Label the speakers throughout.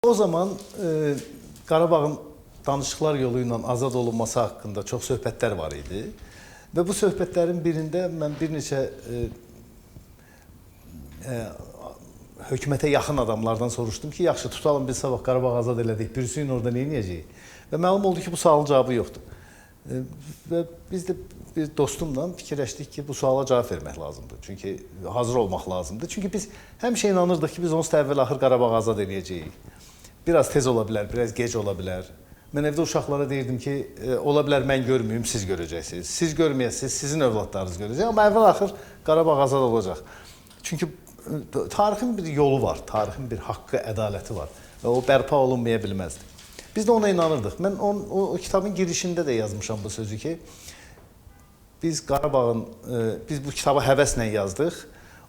Speaker 1: O zaman Qarabağın danışıqlar yolu ilə azad olunması haqqında çox söhbətlər var idi. Və bu söhbətlərin birində mən bir neçə hökumətə yaxın adamlardan soruşdum ki, yaxşı tutalım biz sabah Qarabağı azad elədik, Birsüyün orada nə edəcəyik? Və məlum oldu ki, bu sualın cavabı yoxdur. Və biz də bir dostumla fikirləşdik ki, bu suala cavab vermək lazımdır. Çünki hazır olmaq lazımdır. Çünki biz həmişə inanırdıq ki, biz onsuz da əvvəl-axır Qarabağı azad eləyəcəyik. Biraz tez ola bilər, biraz gec ola bilər. Mən evdə uşaqlara deyirdim ki, ola bilər mən görməyim, siz görəcəksiniz. Siz görməyəsiniz, sizin övladlarınız görəcək. Amma əvvəl-axır Qarabağ azad olacaq. Çünki tarixin bir yolu var, tarixin bir haqqı, ədaləti var və o bərpa olunmaya bilməzdi. Biz də ona inanırdıq. Mən o kitabın girişində də yazmışam bu sözü ki, biz bu kitabı həvəslə yazdıq.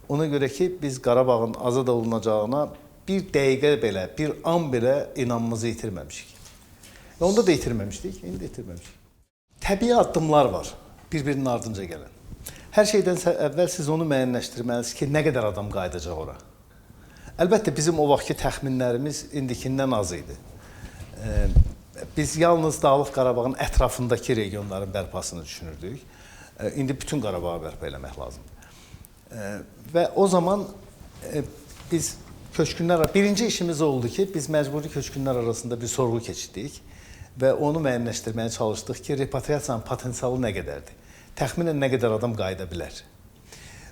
Speaker 1: Ona görə ki, biz Qarabağın azad olunacağına bir dəqiqə belə, bir an belə inanmamızı itirməmişik. Və onda da itirməmişdik, indi də itirməmişik. Təbii addımlar var, bir-birinin ardınca gələn. Hər şeydən əvvəl siz onu müəyyənləşdirməlisiniz ki, nə qədər adam qayıdacaq ora. Əlbəttə, bizim o vaxtki təxminlərimiz indikindən az idi. Biz yalnız Dağlıq Qarabağın ətrafındakı regionların bərpasını düşünürdük. İndi bütün Qarabağı bərpa eləmək lazımdır. Və o zaman biz birinci işimiz oldu ki, biz məcburi köçkünlər arasında bir sorğu keçirdik və onu müəyyənləşdirməyə çalışdıq ki, repatriasiyanın potensialı nə qədərdir? Təxminən nə qədər adam qayıda bilər?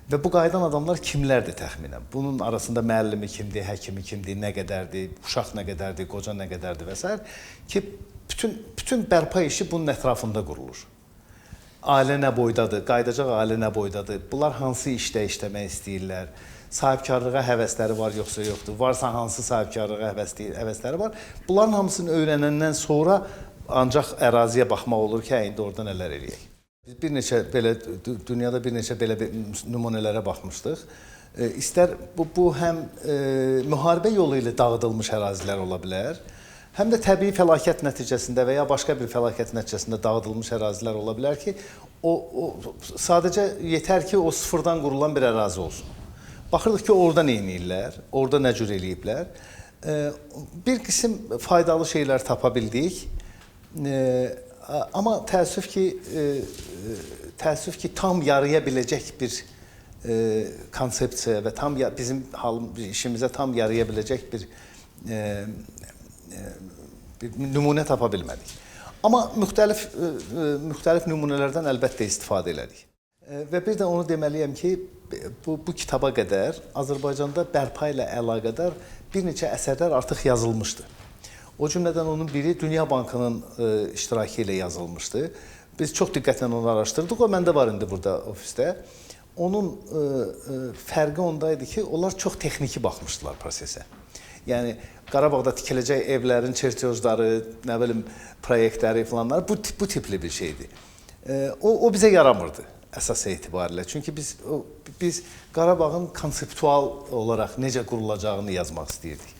Speaker 1: Və bu qayıdan adamlar kimlərdir təxminən? Bunun arasında müəllimi kimdir, həkimi kimdir, nə qədərdir, uşaq nə qədərdir, qoca nə qədərdir və s. ki, bütün bərpa işi bunun ətrafında qurulur. Ailə nə boydadır, qaydacaq ailə nə boydadır, bunlar hansı işdə işləmək istəyirlər, sahibkarlığa həvəsləri var, yoxsa yoxdur, varsa hansı sahibkarlığa həvəsləri var. Bunların hamısını öyrənəndən sonra ancaq əraziyə baxmaq olur ki, indi orada nələr eləyək. Biz dünyada bir neçə belə nümunələrə baxmışdıq. İstər bu həm müharibə yolu ilə dağıdılmış ərazilər ola bilər, həm də təbii fəlakət nəticəsində və ya başqa bir fəlakət nəticəsində dağıdılmış ərazilər ola bilər ki, sadəcə yetər ki, o sıfırdan qurulan bir ərazi olsun. Baxırdıq ki, orada nə edirlər, orada nə cür eləyiblər. Bir qism faydalı şeylər tapa bildik. Amma təəssüf ki, tam yarıya biləcək bir konsepsiya və bizim işimizə tam yarıya biləcək bir nümunə tapa bilmədik. Amma müxtəlif nümunələrdən əlbəttə istifadə elədik. Və bir də onu deməliyəm ki, bu kitaba qədər Azərbaycanda bərpa ilə əlaqədar bir neçə əsərlər artıq yazılmışdı. O cümlədən onun biri Dünya Bankının iştirakı ilə yazılmışdı. Biz çox diqqətlə onu araşdırdıq, o məndə var indi burada ofisdə. Onun fərqi ondaydı ki, onlar çox texniki baxmışdılar prosesə. Yəni, Qarabağda tikiləcək evlərin çertyojları, nə bilim, proyektləri falanlar, bu tipli bir şeydir. O bizə yaramırdı əsas etibarilə. Çünki biz Qarabağın konseptual olaraq necə qurulacağını yazmaq istəyirdik.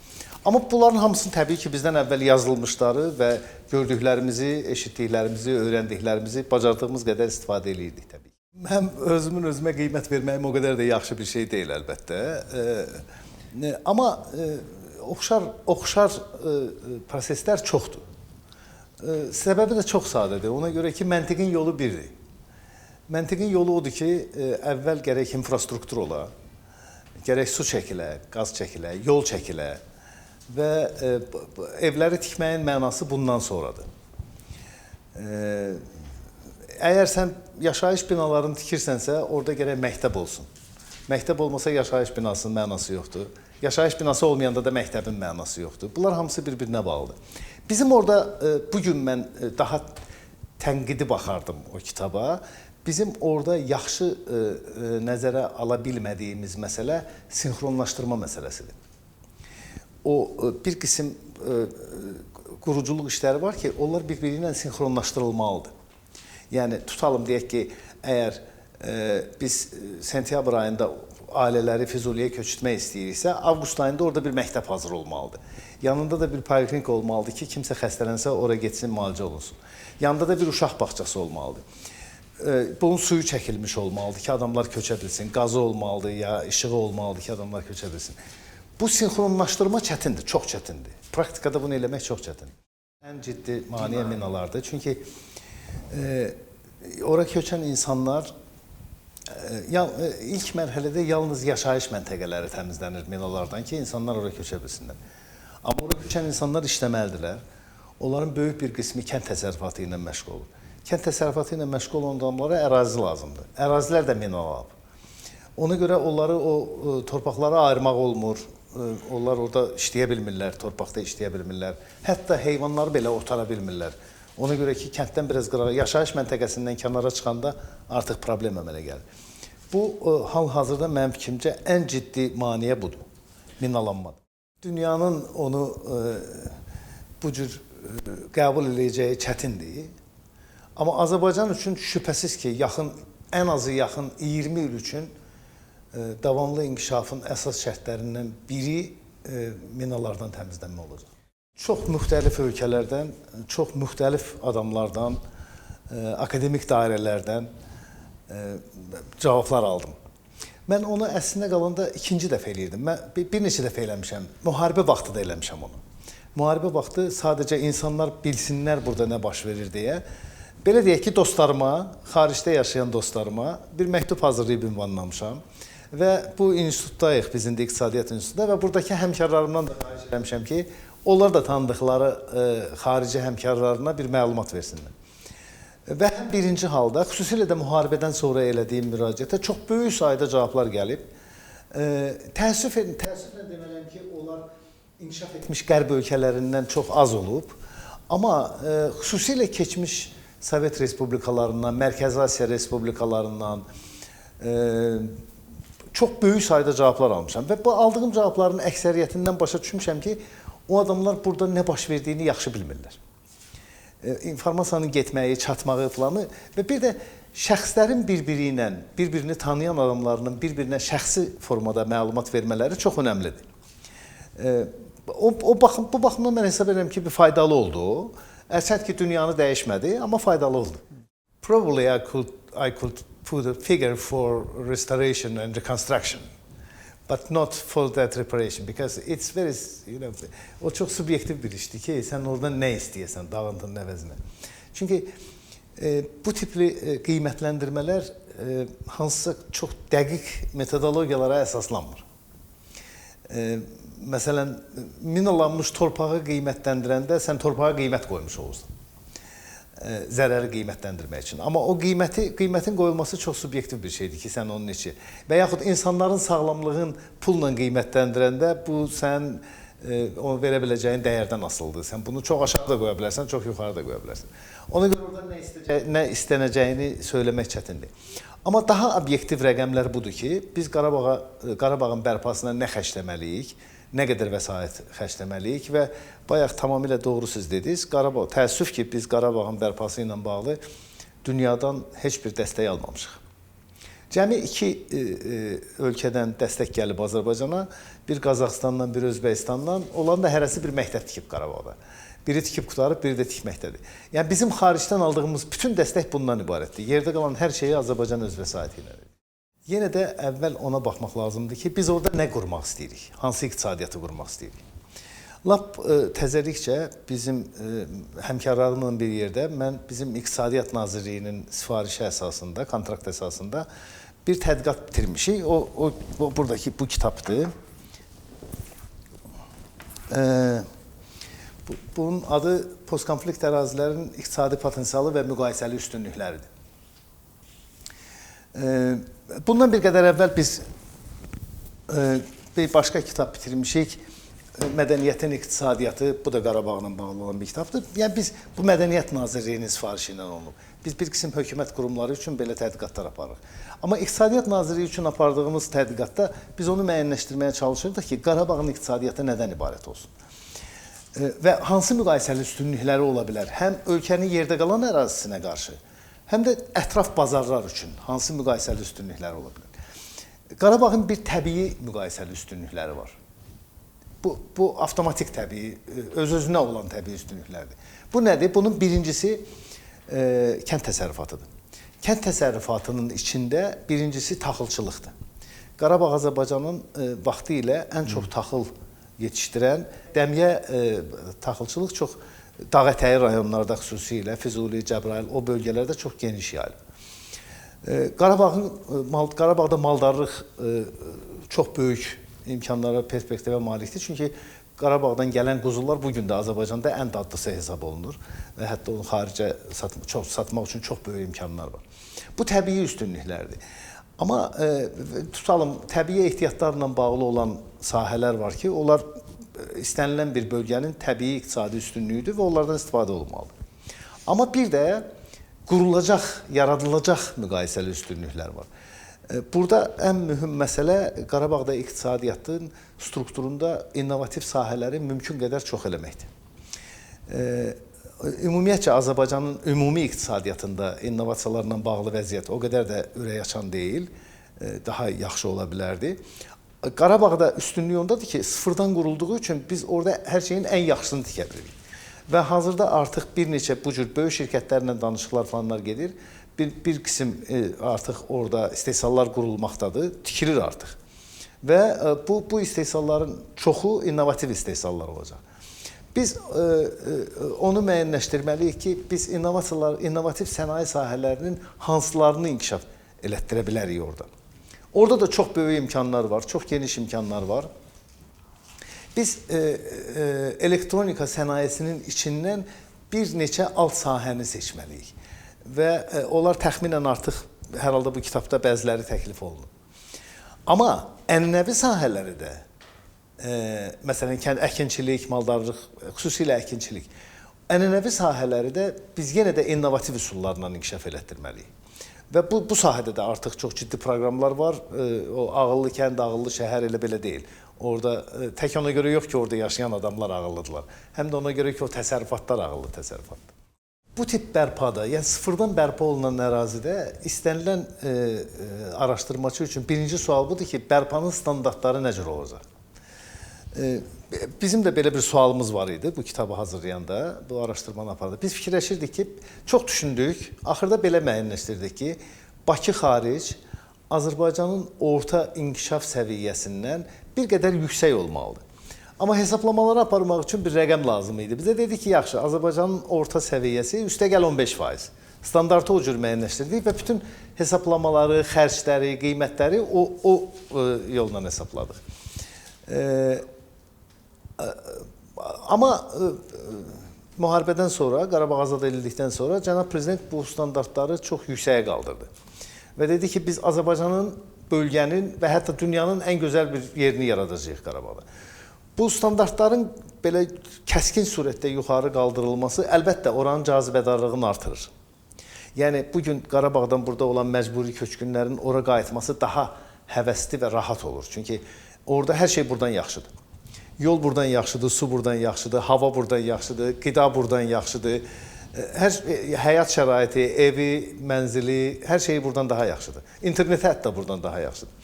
Speaker 1: Amma bunların hamısını təbii ki, bizdən əvvəl yazılmışları və gördüklərimizi, eşitdiklərimizi, öyrəndiklərimizi bacardığımız qədər istifadə edirdik təbii ki. Mən özümə qiymət verməyim o qədər də yaxşı bir şey deyil əlbəttə. Amma oxşar proseslər çoxdur. Səbəbi də çox sadədir. Ona görə ki, məntiqin yolu birdir. Məntiqin yolu odur ki, əvvəl gərək infrastruktur ola, gərək su çəkilə, qaz çəkilə, yol çəkilə və evləri tikməyin mənası bundan sonradır. Əgər sən yaşayış binalarını tikirsənsə, orada gərək məktəb olsun. Məktəb olmasa yaşayış binasının mənası yoxdur. Yaşayış binası olmayanda da məktəbin mənası yoxdur. Bunlar hamısı bir-birinə bağlıdır. Bizim orada, bugün mən daha tənqidi baxardım o kitaba. Bizim orada yaxşı nəzərə ala bilmədiyimiz məsələ sinxronlaşdırma məsələsidir. O bir qism quruculuq işləri var ki, onlar bir-biri ilə sinxronlaşdırılmalıdır. Yəni, tutalım, deyək ki, əgər biz sentyabr ayında ailələri Füzuliyə köçürtmək istəyiriksə, avqust ayında orada bir məktəb hazır olmalıdır. Yanında da bir poliklinika olmalıdır ki, kimsə xəstələnsə, oraya getsin, müalicə olunsun. Yanında da bir uşaq bağçası olmalıdır. Bunun suyu çəkilmiş olmalıdır ki, adamlar köçə bilsin. Qazı olmalıdır ya işığı olmalıdır ki, adamlar köçə bilsin. Bu sinxronlaşdırma çətindir, çox çətindir. Praktikada bunu eləmək çox çətindir. Ən ciddi maneə minalardır. Çünki ora köçən insanlar ilk mərhələdə yalnız yaşayış məntəqələri təmizlənir minalardan ki, insanlar ora köçə bilsinlər. Amma ora köçən insanlar işləməlidirlər. Onların böyük bir qismi kənd təsərrüfatı ilə məşğul olur. Kənd təsərrüfatı ilə məşğul olan adamlara ərazi lazımdır. Ərazilər də minalanıb. Ona görə onları o torpaqlara ayırmaq olmur. Onlar orada işləyə bilmirlər, torpaqda işləyə bilmirlər. Hətta heyvanları belə otara bilmirlər. Ona görə ki, kənddən biraz qırağa, yaşayış məntəqəsindən kənara çıxanda artıq problem əmələ gəlir. Bu, hal-hazırda mənim fikrimcə ən ciddi maneə budur, minalanmadır. Dünyanın onu bu cür qəbul edəcəyi çətindir. Amma Azərbaycan üçün şübhəsiz ki, ən azı yaxın 20 il üçün davamlı inkişafın əsas şərtlərindən biri minalardan təmizlənmə olacaq. Çox müxtəlif ölkələrdən, çox müxtəlif adamlardan, akademik dairələrdən cavablar aldım. Mən onu əslində qalanda ikinci dəfə eləyirdim. Mən bir neçə dəfə eləmişəm. Müharibə vaxtı da eləmişəm onu. Müharibə vaxtı sadəcə insanlar bilsinlər burada nə baş verir deyə. Belə deyək ki, dostlarıma, xaricdə yaşayan dostlarıma bir məktub hazırlayıb ünvanlamışam. Və bu institutdayıq, biz indi İqtisadiyyat İnstitutunda və buradakı həmkarlarımdan da xahiş eləmişəm ki, onlar da tanıdıqları xarici həmkarlarına bir məlumat versinlər. Və birinci halda, xüsusilə də müharibədən sonra elədiyim müraciətə çox böyük sayda cavablar gəlib. Təəssüflə deməliyəm ki, onlar inkişaf etmiş qərb ölkələrindən çox az olub. Amma xüsusilə keçmiş Sovet respublikalarından, Mərkəzi Asiya respublikalarından çox böyük sayda cavablar almışam. Və bu aldığım cavabların əksəriyyətindən başa düşmüşəm ki, o adamlar burada nə baş verdiyini yaxşı bilmirlər. İnformasiyanın getməyi, çatmağı planı və bir də şəxslərin bir-birini tanıyan adamlarının bir-birinə şəxsi formada məlumat vermələri çox önəmlidir. Bu baxımdan mən hesab edirəm ki, bir faydalı oldu. Əlbəttə ki, dünyanı dəyişmədi, amma faydalı oldu. Probably I could put a figure for restoration and reconstruction, but not for that reparation, because it's very, o çox subyektiv bir işdir ki, sən oradan nə istəyəsən dağıntının əvəzinə. Çünki bu tipli qiymətləndirmələr hansısa çox dəqiq metodologiyalara əsaslanmır. Məsələn, minalanmış torpağı qiymətləndirəndə sən torpağa qiymət qoymuş olursan. Zərəri qiymətləndirmək üçün. Amma o qiymətin qoyulması çox subyektiv bir şeydir ki, sən onun içi. Və yaxud insanların sağlamlığın pulla qiymətləndirəndə bu sən onu verə biləcəyin dəyərdən asılıdır. Sən bunu çox aşağı da qoya bilərsən, çox yuxarı da qoya bilərsən. Ona görə orada nə istənəcəyini söyləmək çətindir. Amma daha obyektiv rəqəmlər budur ki, biz Qarabağın bərpasına nə xərcləməliyik, nə qədər vəsait xərcləməliyik və bayaq tamamilə doğru siz dediniz. Təəssüf ki, biz Qarabağın bərpası ilə bağlı dünyadan heç bir dəstək almamışıq. Cəmi iki ölkədən dəstək gəlib Azərbaycana, bir Qazaxıstandan, bir Özbəkistandan, olan da hərəsi bir məktəb tikib Qarabağda. Biri tikib qutarıb, biri də tikməkdədir. Yəni bizim xaricdən aldığımız bütün dəstək bundan ibarətdir. Yerdə qalan hər şeyi Azərbaycan öz vəsaiti ilə verir. Yenə də əvvəl ona baxmaq lazımdır ki, biz orada nə qurmaq istəyirik, hansı iqtisadiyyatı qurmaq istəyirik. Lap təzəlikcə bizim həmkarlarımla bir yerdə mən bizim İqtisadiyyat Nazirliyinin sifarişi əsasında, kontrakt əsasında bir tədqiqat bitirmişik. O buradakı bu kitabdır. Bunun adı postkonflikt ərazilərin iqtisadi potensialı və müqayisəli üstünlükləridir. Bundan bir qədər əvvəl biz bir başqa kitab bitirmişik. Mədəniyyətin iqtisadiyyatı, bu da Qarabağla bağlı olan bir kitabdır. Yəni biz bu Mədəniyyət Nazirliyinin sifarişi ilə olub. Biz bir qism hökumət qurumları üçün belə tədqiqatlar aparırıq. Amma İqtisadiyyat Nazirliyi üçün apardığımız tədqiqatda biz onu müəyyənləşdirməyə çalışırdıq ki, Qarabağın iqtisadiyyatı nədən ibarət olsun? Və hansı müqayisəli üstünlükləri ola bilər? Həm ölkənin yerdə qalan ərazisinə qarşı, həm də ətraf bazarlar üçün hansı müqayisəli üstünlükləri ola bilər? Qarabağın bir təbii müqayisəli üstünlükləri var. Bu avtomatik təbii, öz-özünə olan təbii üstünlüklərdir. Bu nədir? Bunun birincisi kənd təsərrüfatıdır. Kənd təsərrüfatının içində birincisi taxılçılıqdır. Qarabağ Azərbaycanın vaxtı ilə ən çox taxıl yetişdirən, dəmiyə taxılçılıq çox dağətəyi rayonlarda xüsusilə Füzuli, Cəbrayıl o bölgələrdə çox geniş yayılıb. Qarabağda maldarlıq çox böyük imkanlara, perspektivə malikdir. Çünki Qarabağdan gələn quzular bugün də Azərbaycanda ən dadlısı hesab olunur və hətta onu xaricə satmaq üçün çox böyük imkanlar var. Bu təbii üstünlüklərdir. Amma tutalım, təbii ehtiyatlarla bağlı olan sahələr var ki, onlar istənilən bir bölgənin təbii iqtisadi üstünlüyüdür və onlardan istifadə olunmalıdır. Amma bir də qurulacaq, yaradılacaq müqayisəli üstünlüklər var. Burada ən mühüm məsələ Qarabağda iqtisadiyyatın strukturunda innovativ sahələri mümkün qədər çox eləməkdir. Ümumiyyətcə Azərbaycanın ümumi iqtisadiyyatında innovasiyalarla bağlı vəziyyət o qədər də ürək açan deyil, daha yaxşı ola bilərdi. Qarabağda üstünlük ondadır ki, sıfırdan qurulduğu üçün biz orada hər şeyin ən yaxşısını tikə bilirik. Və hazırda artıq bir neçə bu cür böyük şirkətlərlə danışıqlar falanlar gedir. Bir qism artıq orada istehsallar qurulmaqdadır, tikilir artıq. Və bu istehsalların çoxu innovativ istehsallar olacaq. Biz onu müəyyənləşdirməliyik ki, biz innovativ sənaye sahələrinin hansılarını inkişaf elətdirə bilərik orada. Orada da çox böyük imkanlar var, çox geniş imkanlar var. Biz elektronika sənayesinin içindən bir neçə alt sahəni seçməliyik. Və onlar təxminən artıq hər halda bu kitabda bəziləri təklif olunur. Amma ənənəvi sahələri də, məsələn, əkinçilik, maldarlıq, xüsusilə əkinçilik, ənənəvi sahələri də biz yenə də innovativ üsullarla inkişaf elətdirməliyik. Və bu sahədə də artıq çox ciddi proqramlar var. O ağıllı kənd, ağıllı şəhər elə belə deyil. Orada tək ona görə yox ki, orada yaşayan adamlar ağıllıdırlar. Həm də ona görə ki, o təsərrüfatlar ağıllı təsərrüfatdır. Bu tip bərpada, yəni sıfırdan bərpa olunan ərazidə istənilən araşdırmacı üçün birinci sual budur ki, bərpanın standartları nə cür olacaq? Bizim də belə bir sualımız var idi bu kitabı hazırlayanda, bu araşdırmanı apardı. Biz fikirləşirdik ki, çox düşündük, axırda belə müəyyənləşdirdik ki, Bakı xaric Azərbaycanın orta inkişaf səviyyəsindən bir qədər yüksək olmalıdır. Amma hesablamaları aparmaq üçün bir rəqəm lazım idi. Bizə dedi ki, yaxşı, Azərbaycanın orta səviyyəsi üstəgəl 15%. Standartı o cür müəyyənləşdirdik və bütün hesablamaları, xərcləri, qiymətləri o yolla hesabladıq. Amma müharibədən sonra, Qarabağ azad edildikdən sonra cənab prezident bu standartları çox yüksəyə qaldırdı. Və dedi ki, biz Azərbaycanın, bölgənin və hətta dünyanın ən gözəl bir yerini yaradacağıq Qarabağda. Bu standartların belə kəskin surətdə yuxarı qaldırılması əlbəttə oranın cazibədarlığını artırır. Yəni, bugün Qarabağdan burada olan məcburi köçkünlərin ora qayıtması daha həvəsli və rahat olur. Çünki orada hər şey buradan yaxşıdır. Yol buradan yaxşıdır, su buradan yaxşıdır, hava buradan yaxşıdır, qida buradan yaxşıdır. Həyat şəraiti, evi, mənzili, hər şey buradan daha yaxşıdır. İnterneti hətta buradan daha yaxşıdır.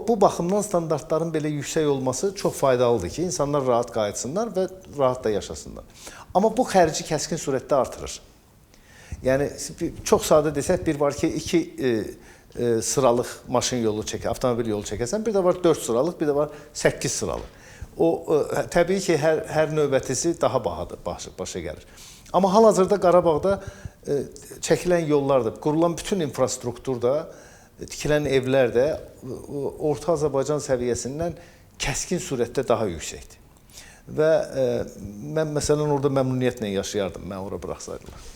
Speaker 1: Bu baxımdan standartların belə yüksək olması çox faydalıdır ki, insanlar rahat qayıtsınlar və rahat da yaşasınlar. Amma bu xərci kəskin surətdə artırır. Yəni, çox sadə desək, bir var ki, 2 sıralıq maşın yolu avtomobil yolu çəkəsən, bir də var 4 sıralıq, bir də var 8 sıralıq. Təbii ki, hər növbətisi daha bahadır, başa gəlir. Amma hal-hazırda Qarabağda çəkilən yollar da, qurulan bütün infrastruktur da, tikilən evlər də Orta Azərbaycan səviyyəsindən kəskin surətdə daha yüksəkdir. Və mən məsələn orada məmnuniyyətlə yaşayardım, mən ora buraxsaydılar.